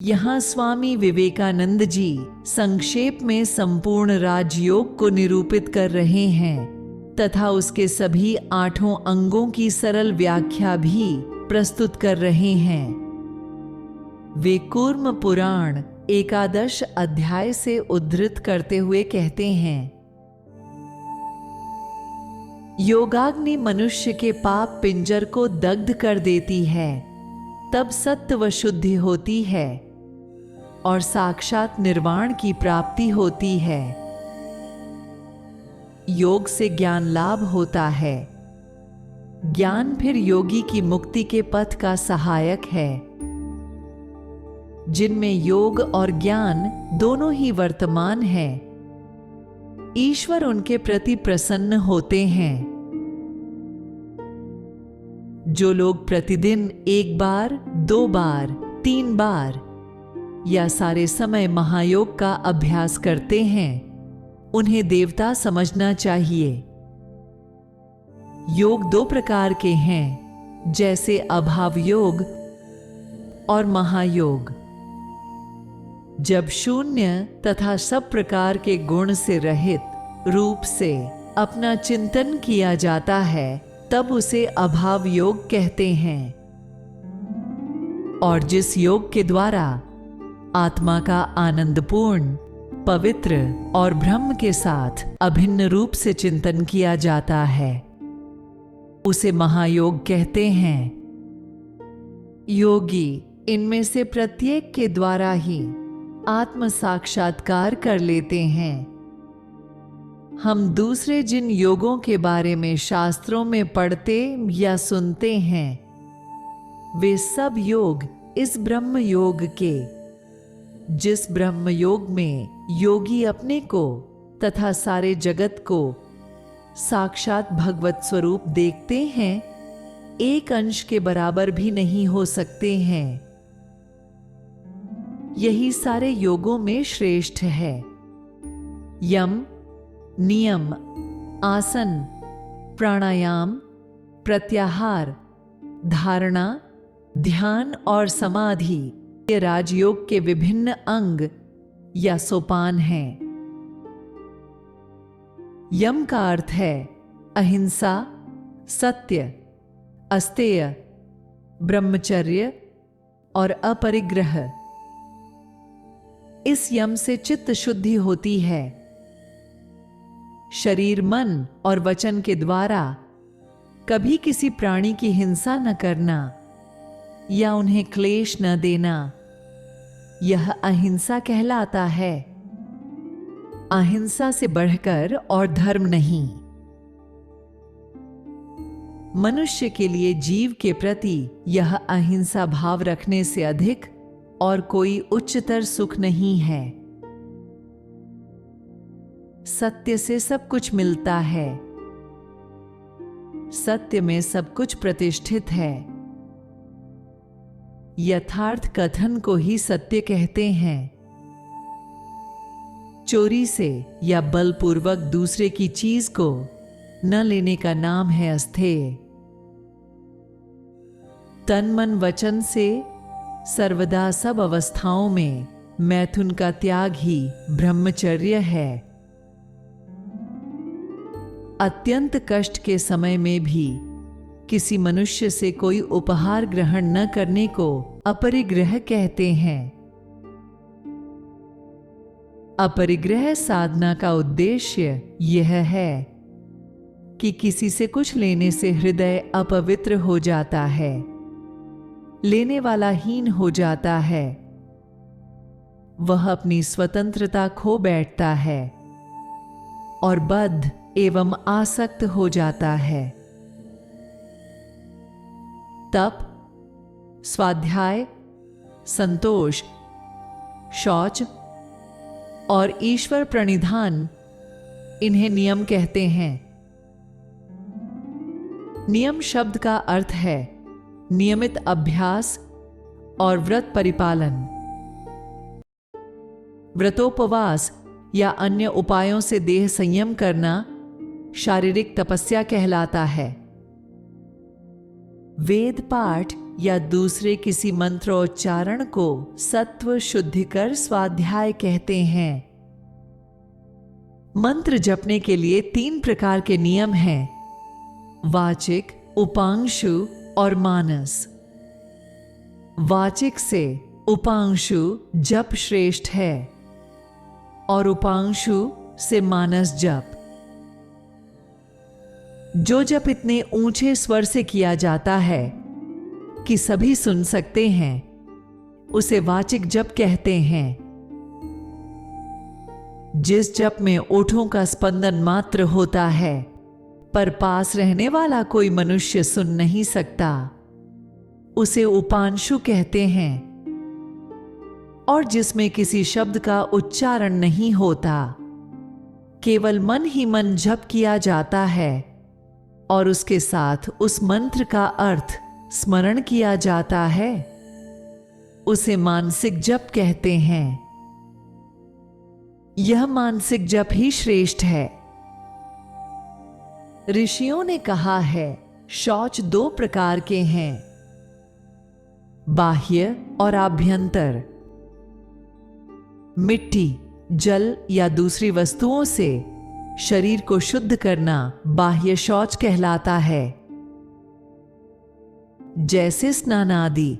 यहाँ स्वामी विवेकानंद जी संक्षेप में संपूर्ण राजयोग को निरूपित कर रहे हैं तथा उसके सभी 8 अंगों की सरल व्याख्या भी प्रस्तुत कर रहे हैं। वे कूर्म पुराण 11 अध्याय से उद्धृत करते हुए कहते हैं, योगाग्नि मनुष्य के पाप पिंजर को दग्ध कर देती है, तब सत्व शुद्धि होती है और साक्षात निर्वाण की प्राप्ति होती है। योग से ज्ञान लाभ होता है। ज्ञान फिर योगी की मुक्ति के पथ का सहायक है। जिनमें योग और ज्ञान दोनों ही वर्तमान है, ईश्वर उनके प्रति प्रसन्न होते हैं। जो लोग प्रतिदिन 1 बार, 2 बार, 3 बार या सारे समय महायोग का अभ्यास करते हैं, उन्हें देवता समझना चाहिए। योग 2 प्रकार के हैं, जैसे अभाव योग और महायोग। जब शून्य तथा सब प्रकार के गुण से रहित रूप से अपना चिंतन किया जाता है, तब उसे अभाव योग कहते हैं। और जिस योग के द्वारा आत्मा का आनंदपूर्ण, पवित्र और ब्रह्म के साथ अभिन्न रूप से चिंतन किया जाता है, उसे महायोग कहते हैं। योगी इनमें से प्रत्येक के द्वारा ही आत्म साक्षात्कार कर लेते हैं। हम दूसरे जिन योगों के बारे में शास्त्रों में पढ़ते या सुनते हैं, वे सब योग इस ब्रह्म योग के, जिस ब्रह्म योग में योगी अपने को तथा सारे जगत को साक्षात भगवत स्वरूप देखते हैं, एक अंश के बराबर भी नहीं हो सकते हैं। यही सारे योगों में श्रेष्ठ है। यम, नियम, आसन, प्राणायाम, प्रत्याहार, धारणा, ध्यान और समाधि ये राजयोग के विभिन्न अंग या सोपान हैं। यम का अर्थ है अहिंसा, सत्य, अस्तेय, ब्रह्मचर्य और अपरिग्रह। इस यम से चित्त शुद्धि होती है। शरीर, मन और वचन के द्वारा कभी किसी प्राणी की हिंसा न करना या उन्हें क्लेश न देना, यह अहिंसा कहलाता है। अहिंसा से बढ़कर और धर्म नहीं। मनुष्य के लिए जीव के प्रति यह अहिंसा भाव रखने से अधिक और कोई उच्चतर सुख नहीं है। सत्य से सब कुछ मिलता है। सत्य में सब कुछ प्रतिष्ठित है। यथार्थ कथन को ही सत्य कहते हैं। चोरी से या बलपूर्वक दूसरे की चीज को न लेने का नाम है अस्तेय। तन मन वचन से सर्वदा सब अवस्थाओं में मैथुन का त्याग ही ब्रह्मचर्य है। अत्यंत कष्ट के समय में भी किसी मनुष्य से कोई उपहार ग्रहण न करने को अपरिग्रह कहते हैं। अपरिग्रह साधना का उद्देश्य यह है कि किसी से कुछ लेने से हृदय अपवित्र हो जाता है, लेने वाला हीन हो जाता है, वह अपनी स्वतंत्रता खो बैठता है और बद्ध एवं आसक्त हो जाता है। तप, स्वाध्याय, संतोष, शौच और ईश्वर प्रणिधान, इन्हें नियम कहते हैं। नियम शब्द का अर्थ है नियमित अभ्यास और व्रत परिपालन। व्रतोपवास या अन्य उपायों से देह संयम करना शारीरिक तपस्या कहलाता है। वेद पाठ या दूसरे किसी मंत्रोच्चारण को सत्व शुद्धिकर स्वाध्याय कहते हैं। मंत्र जपने के लिए 3 प्रकार के नियम हैं: वाचिक, उपांशु और मानस। वाचिक से उपांशु जप श्रेष्ठ है और उपांशु से मानस जप। जो जप इतने ऊंचे स्वर से किया जाता है कि सभी सुन सकते हैं, उसे वाचिक जप कहते हैं। जिस जप में ओठों का स्पंदन मात्र होता है पर पास रहने वाला कोई मनुष्य सुन नहीं सकता, उसे उपांशु कहते हैं। और जिसमें किसी शब्द का उच्चारण नहीं होता, केवल मन ही मन जप किया जाता है और उसके साथ उस मंत्र का अर्थ स्मरण किया जाता है, उसे मानसिक जप कहते हैं। यह मानसिक जप ही श्रेष्ठ है। ऋषियों ने कहा है, शौच 2 प्रकार के हैं, बाह्य और आभ्यंतर। मिट्टी, जल या दूसरी वस्तुओं से शरीर को शुद्ध करना बाह्य शौच कहलाता है, जैसे स्नान आदि।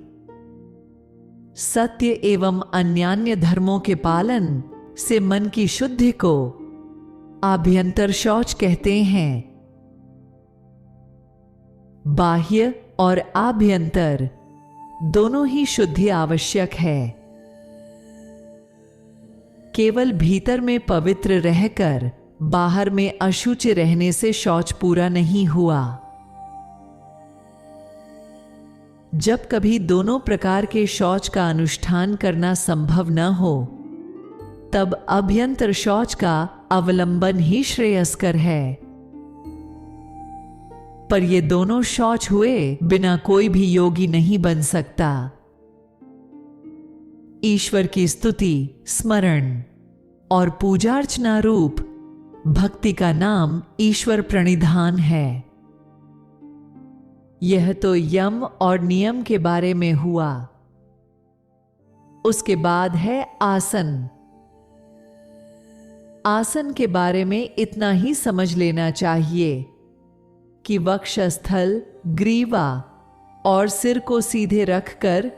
सत्य एवं अन्यान्य धर्मों के पालन से मन की शुद्धि को आभ्यंतर शौच कहते हैं। बाह्य और आभ्यंतर दोनों ही शुद्धि आवश्यक है। केवल भीतर में पवित्र रहकर बाहर में अशुचि रहने से शौच पूरा नहीं हुआ। जब कभी दोनों प्रकार के शौच का अनुष्ठान करना संभव न हो, तब अभ्यंतर शौच का अवलंबन ही श्रेयस्कर है। पर ये दोनों शौच हुए बिना कोई भी योगी नहीं बन सकता। ईश्वर की स्तुति, स्मरण और पूजा अर्चना रूप भक्ति का नाम ईश्वर प्रणिधान है। यह तो यम और नियम के बारे में हुआ। उसके बाद है आसन। आसन के बारे में इतना ही समझ लेना चाहिए कि वक्षस्थल, ग्रीवा और सिर को सीधे रखकर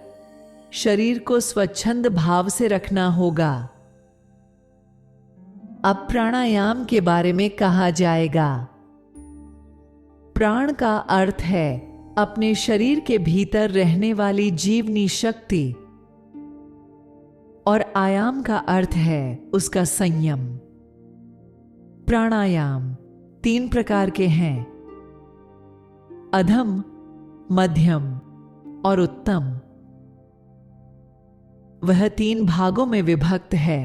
शरीर को स्वच्छंद भाव से रखना होगा। अब प्राणायाम के बारे में कहा जाएगा। प्राण का अर्थ है अपने शरीर के भीतर रहने वाली जीवनी शक्ति और आयाम का अर्थ है उसका संयम। प्राणायाम 3 प्रकार के हैं, अधम, मध्यम और उत्तम। वह 3 भागों में विभक्त है,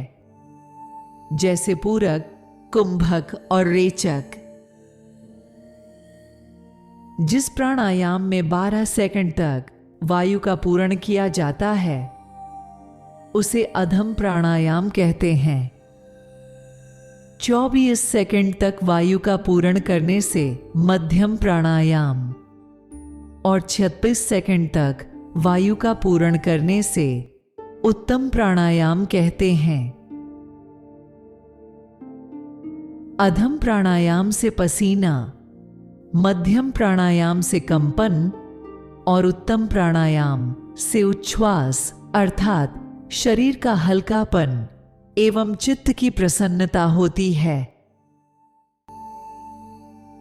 जैसे पूरक, कुंभक और रेचक। जिस प्राणायाम में 12 सेकंड तक वायु का पूरण किया जाता है, उसे अधम प्राणायाम कहते हैं। 24 सेकंड तक वायु का पूरण करने से मध्यम प्राणायाम और 36 सेकंड तक वायु का पूरण करने से उत्तम प्राणायाम कहते हैं। अधम प्राणायाम से पसीना, मध्यम प्राणायाम से कंपन और उत्तम प्राणायाम से उच्छ्वास अर्थात शरीर का हल्कापन एवं चित्त की प्रसन्नता होती है।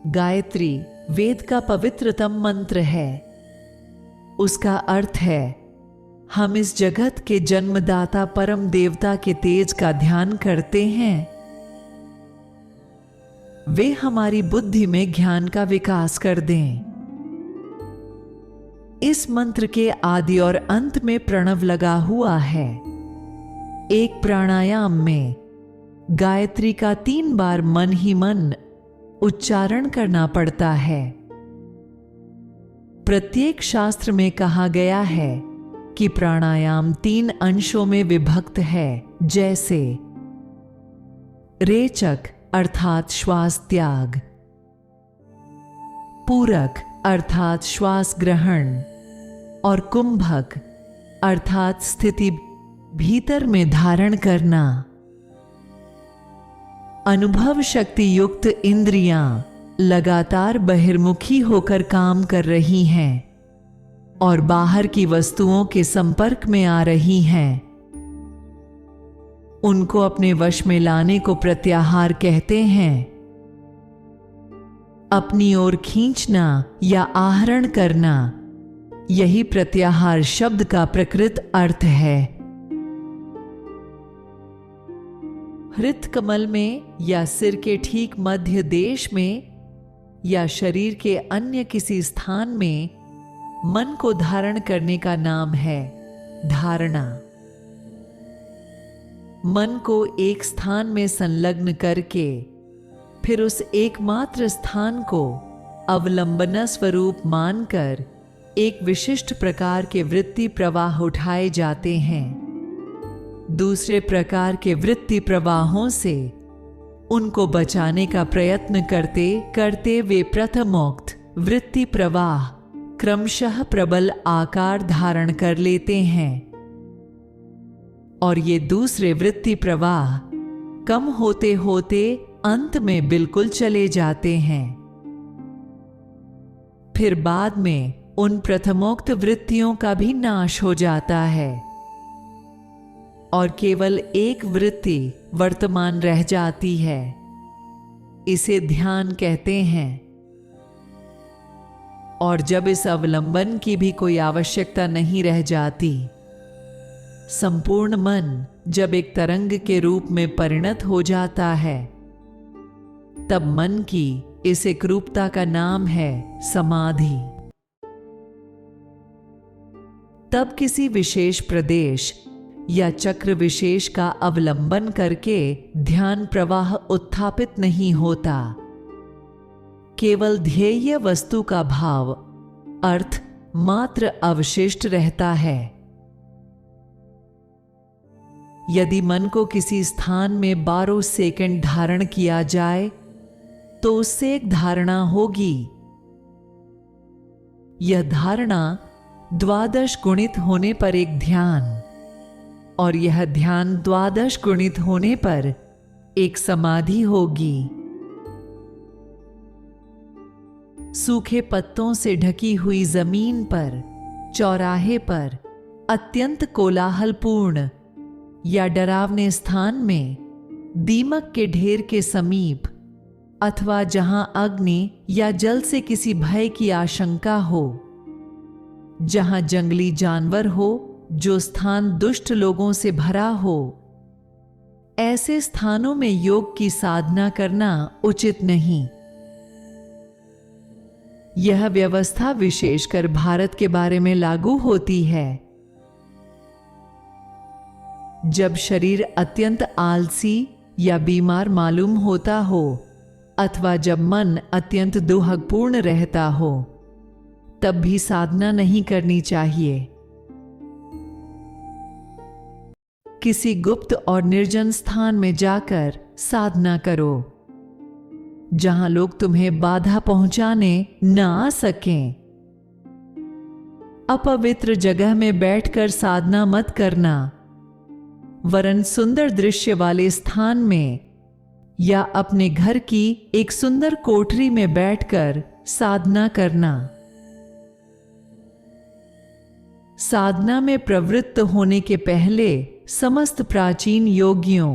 गायत्री वेद का पवित्रतम मंत्र है। उसका अर्थ है, हम इस जगत के जन्मदाता परम देवता के तेज का ध्यान करते हैं। वे हमारी बुद्धि में ज्ञान का विकास कर दें। इस मंत्र के आदि और अंत में प्रणव लगा हुआ है। एक प्राणायाम में गायत्री का 3 बार मन ही मन उच्चारण करना पड़ता है। प्रत्येक शास्त्र में कहा गया है कि प्राणायाम 3 अंशों में विभक्त है, जैसे रेचक अर्थात श्वास त्याग, पूरक अर्थात श्वास ग्रहण और कुंभक अर्थात स्थिति भीतर में धारण करना। अनुभव शक्ति युक्त इंद्रियां लगातार बहिर्मुखी होकर काम कर रही हैं और बाहर की वस्तुओं के संपर्क में आ रही हैं। उनको अपने वश में लाने को प्रत्याहार कहते हैं। अपनी ओर खींचना या आहरण करना, यही प्रत्याहार शब्द का प्रकृत अर्थ है। हृत कमल में या सिर के ठीक मध्य देश में या शरीर के अन्य किसी स्थान में मन को धारण करने का नाम है धारणा। मन को एक स्थान में संलग्न करके फिर उस एकमात्र स्थान को अवलंबन स्वरूप मानकर एक विशिष्ट प्रकार के वृत्ति प्रवाह उठाए जाते हैं। दूसरे प्रकार के वृत्ति प्रवाहों से उनको बचाने का प्रयत्न करते करते वे प्रथमोक्त वृत्ति प्रवाह क्रमशः प्रबल आकार धारण कर लेते हैं और ये दूसरे वृत्ति प्रवाह कम होते होते अंत में बिल्कुल चले जाते हैं। फिर बाद में उन प्रथमोक्त वृत्तियों का भी नाश हो जाता है और केवल एक वृत्ति वर्तमान रह जाती है। इसे ध्यान कहते हैं। और जब इस अवलंबन की भी कोई आवश्यकता नहीं रह जाती, संपूर्ण मन जब एक तरंग के रूप में परिणत हो जाता है, तब मन की इस एकरूपता का नाम है समाधि। तब किसी विशेष प्रदेश या चक्र विशेष का अवलंबन करके ध्यान प्रवाह उत्थापित नहीं होता। केवल ध्येय वस्तु का भाव अर्थ मात्र अवशिष्ट रहता है। यदि मन को किसी स्थान में 12 सेकंड धारण किया जाए तो उससे एक धारणा होगी। यह धारणा 12 गुणित होने पर एक ध्यान और यह ध्यान 12 गुणित होने पर एक समाधि होगी। सूखे पत्तों से ढकी हुई जमीन पर, चौराहे पर, अत्यंत कोलाहलपूर्ण या डरावने स्थान में, दीमक के ढेर के समीप अथवा जहां अग्नि या जल से किसी भय की आशंका हो, जहां जंगली जानवर हो, जो स्थान दुष्ट लोगों से भरा हो, ऐसे स्थानों में योग की साधना करना उचित नहीं। यह व्यवस्था विशेषकर भारत के बारे में लागू होती है। जब शरीर अत्यंत आलसी या बीमार मालूम होता हो अथवा जब मन अत्यंत दुहकपूर्ण रहता हो, तब भी साधना नहीं करनी चाहिए। किसी गुप्त और निर्जन स्थान में जाकर साधना करो, जहां लोग तुम्हें बाधा पहुंचाने न आ सकें। अपवित्र जगह में बैठकर साधना मत करना, वरन सुंदर दृश्य वाले स्थान में या अपने घर की एक सुंदर कोठरी में बैठकर साधना करना। साधना में प्रवृत्त होने के पहले समस्त प्राचीन योगियों,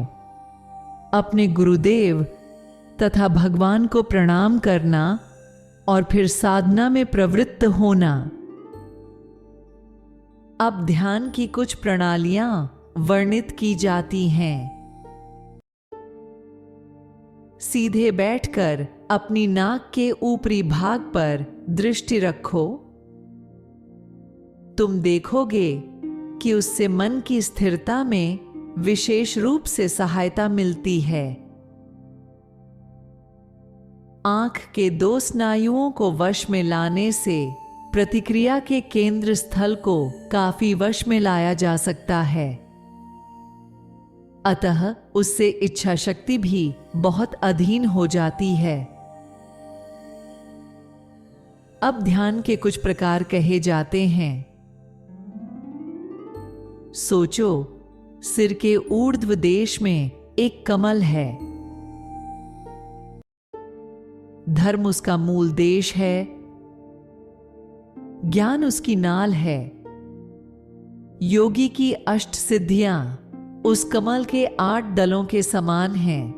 अपने गुरुदेव तथा भगवान को प्रणाम करना और फिर साधना में प्रवृत्त होना। अब ध्यान की कुछ प्रणालियां वर्णित की जाती हैं। सीधे बैठकर अपनी नाक के ऊपरी भाग पर दृष्टि रखो। तुम देखोगे कि उससे मन की स्थिरता में विशेष रूप से सहायता मिलती है। आंख के 2 स्नायुओं को वश में लाने से प्रतिक्रिया के केंद्र स्थल को काफी वश में लाया जा सकता है। अतः उससे इच्छा शक्ति भी बहुत अधीन हो जाती है। अब ध्यान के कुछ प्रकार कहे जाते हैं। सोचो, सिर के ऊर्ध्व देश में एक कमल है। धर्म उसका मूल देश है, ज्ञान उसकी नाल है। योगी की अष्ट सिद्धियां उस कमल के 8 दलों के समान हैं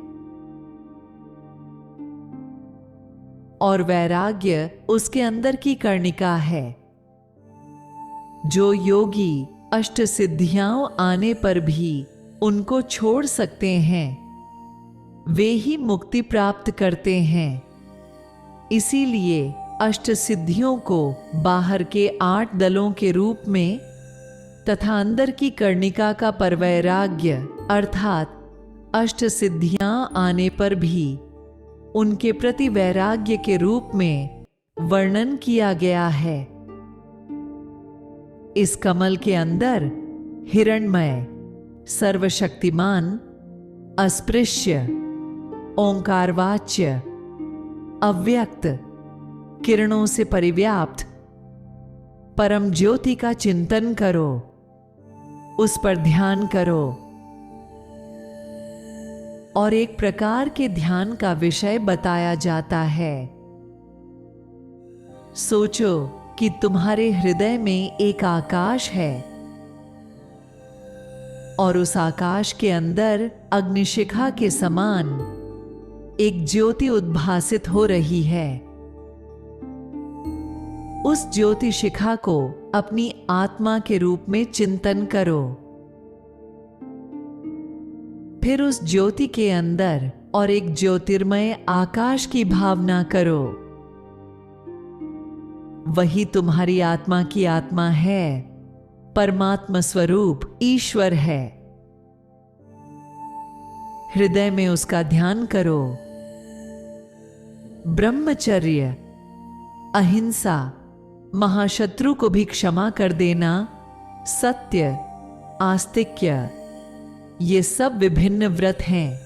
और वैराग्य उसके अंदर की कर्णिका है। जो योगी अष्ट सिद्धियां आने पर भी उनको छोड़ सकते हैं, वे ही मुक्ति प्राप्त करते हैं। इसीलिए अष्ट सिद्धियों को बाहर के 8 दलों के रूप में तथा अंदर की कर्णिका का परवैराग्य अर्थात अष्ट सिद्धियां आने पर भी उनके प्रति वैराग्य के रूप में वर्णन किया गया है। इस कमल के अंदर हिरण्मय, सर्वशक्तिमान, अस्पृश्य, ओंकारवाच्य, अव्यक्त, किरणों से परिव्याप्त परम ज्योति का चिंतन करो, उस पर ध्यान करो। और एक प्रकार के ध्यान का विषय बताया जाता है। सोचो कि तुम्हारे हृदय में एक आकाश है और उस आकाश के अंदर अग्निशिखा के समान एक ज्योति उद्भासित हो रही है। उस ज्योति शिखा को अपनी आत्मा के रूप में चिंतन करो। फिर उस ज्योति के अंदर और एक ज्योतिर्मय आकाश की भावना करो। वही तुम्हारी आत्मा की आत्मा है, परमात्मा स्वरूप ईश्वर है। हृदय में उसका ध्यान करो। ब्रह्मचर्य, अहिंसा, महाशत्रु को भी क्षमा कर देना, सत्य, आस्तिक्य, ये सब विभिन्न व्रत हैं।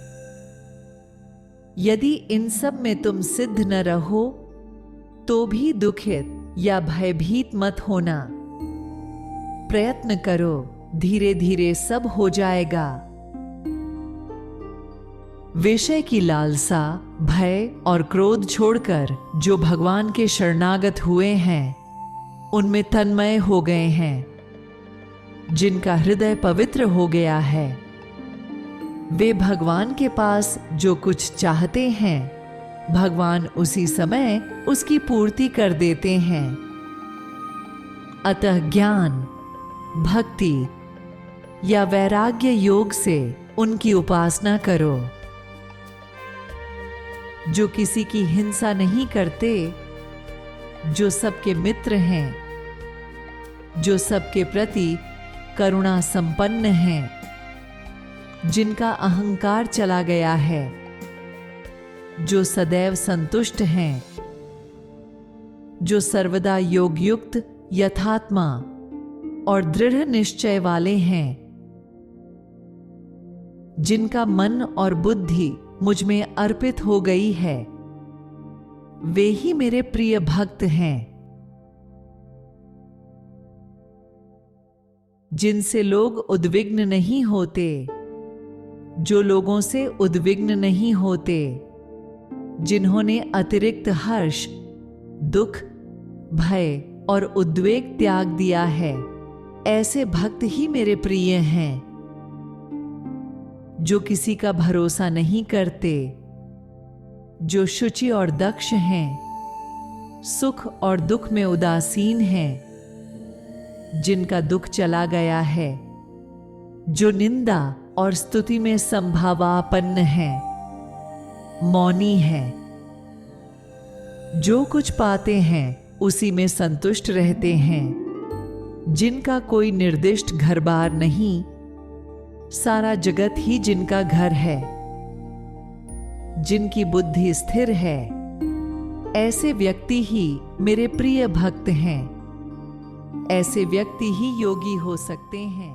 यदि इन सब में तुम सिद्ध न रहो तो भी दुखित या भयभीत मत होना। प्रयत्न करो, धीरे धीरे सब हो जाएगा। विषय की लालसा, भय और क्रोध छोड़कर जो भगवान के शरणागत हुए हैं, उनमें तन्मय हो गए हैं। जिनका हृदय पवित्र हो गया है, वे भगवान के पास जो कुछ चाहते हैं, भगवान उसी समय उसकी पूर्ति कर देते हैं। अतः ज्ञान, भक्ति या वैराग्य योग से उनकी उपासना करो। जो किसी की हिंसा नहीं करते, जो सबके मित्र हैं, जो सबके प्रति करुणा संपन्न हैं, जिनका अहंकार चला गया है, जो सदैव संतुष्ट हैं, जो सर्वदा योगयुक्त, यथात्मा और दृढ़ निश्चय वाले हैं, जिनका मन और बुद्धि मुझ में अर्पित हो गई है, वे ही मेरे प्रिय भक्त हैं। जिनसे लोग उद्विग्न नहीं होते, जो लोगों से उद्विग्न नहीं होते, जिन्होंने अतिरिक्त हर्ष, दुख, भय और उद्वेग त्याग दिया है, ऐसे भक्त ही मेरे प्रिय हैं। जो किसी का भरोसा नहीं करते, जो शुचि और दक्ष हैं, सुख और दुख में उदासीन हैं, जिनका दुख चला गया है, जो निंदा और स्तुति में संभावापन्न है, मौनी है, जो कुछ पाते हैं उसी में संतुष्ट रहते हैं, जिनका कोई निर्दिष्ट घर बार नहीं, सारा जगत ही जिनका घर है, जिनकी बुद्धि स्थिर है, ऐसे व्यक्ति ही मेरे प्रिय भक्त हैं। ऐसे व्यक्ति ही योगी हो सकते हैं।